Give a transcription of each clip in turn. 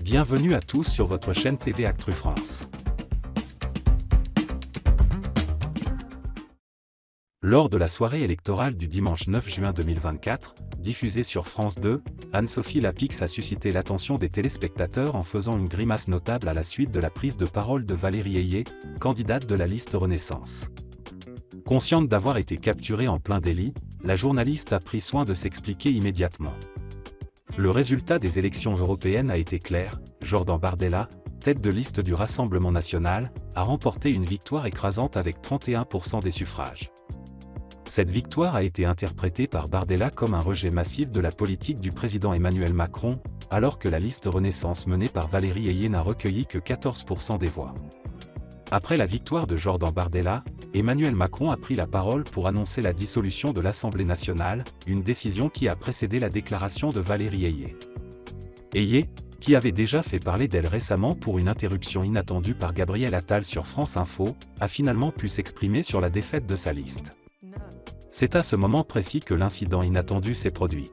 Bienvenue à tous sur votre chaîne TV Actu France. Lors de la soirée électorale du dimanche 9 juin 2024, diffusée sur France 2, Anne-Sophie Lapix a suscité l'attention des téléspectateurs en faisant une grimace notable à la suite de la prise de parole de Valérie Ayé, candidate de la liste Renaissance. Consciente d'avoir été capturée en plein délit, la journaliste a pris soin de s'expliquer immédiatement. Le résultat des élections européennes a été clair, Jordan Bardella, tête de liste du Rassemblement national, a remporté une victoire écrasante avec 31% des suffrages. Cette victoire a été interprétée par Bardella comme un rejet massif de la politique du président Emmanuel Macron, alors que la liste Renaissance menée par Valérie Ayé n'a recueilli que 14% des voix. Après la victoire de Jordan Bardella, Emmanuel Macron a pris la parole pour annoncer la dissolution de l'Assemblée nationale, une décision qui a précédé la déclaration de Valérie Ayé. Ayé, qui avait déjà fait parler d'elle récemment pour une interruption inattendue par Gabriel Attal sur France Info, a finalement pu s'exprimer sur la défaite de sa liste. C'est à ce moment précis que l'incident inattendu s'est produit.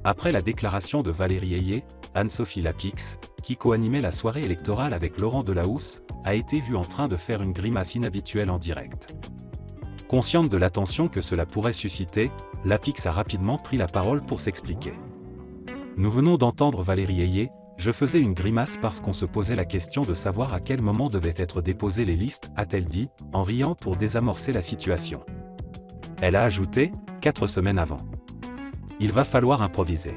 Après la déclaration de Valérie Ayé, Anne-Sophie Lapix, qui co-animait la soirée électorale avec Laurent Delahousse, a été vue en train de faire une grimace inhabituelle en direct. Consciente de l'attention que cela pourrait susciter, Lapix a rapidement pris la parole pour s'expliquer. Nous venons d'entendre Valérie Ayé, je faisais une grimace parce qu'on se posait la question de savoir à quel moment devaient être déposées les listes, a-t-elle dit, en riant pour désamorcer la situation. Elle a ajouté, 4 semaines avant. Il va falloir improviser.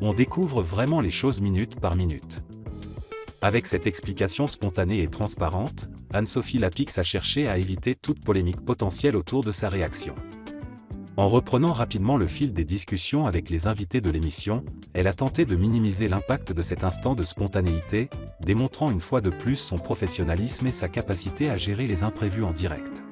On découvre vraiment les choses minute par minute. Avec cette explication spontanée et transparente, Anne-Sophie Lapix a cherché à éviter toute polémique potentielle autour de sa réaction. En reprenant rapidement le fil des discussions avec les invités de l'émission, elle a tenté de minimiser l'impact de cet instant de spontanéité, démontrant une fois de plus son professionnalisme et sa capacité à gérer les imprévus en direct.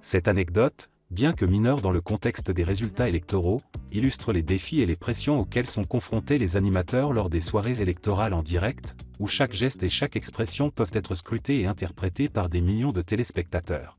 Cette anecdote, bien que mineure dans le contexte des résultats électoraux, illustre les défis et les pressions auxquels sont confrontés les animateurs lors des soirées électorales en direct, où chaque geste et chaque expression peuvent être scrutés et interprétés par des millions de téléspectateurs.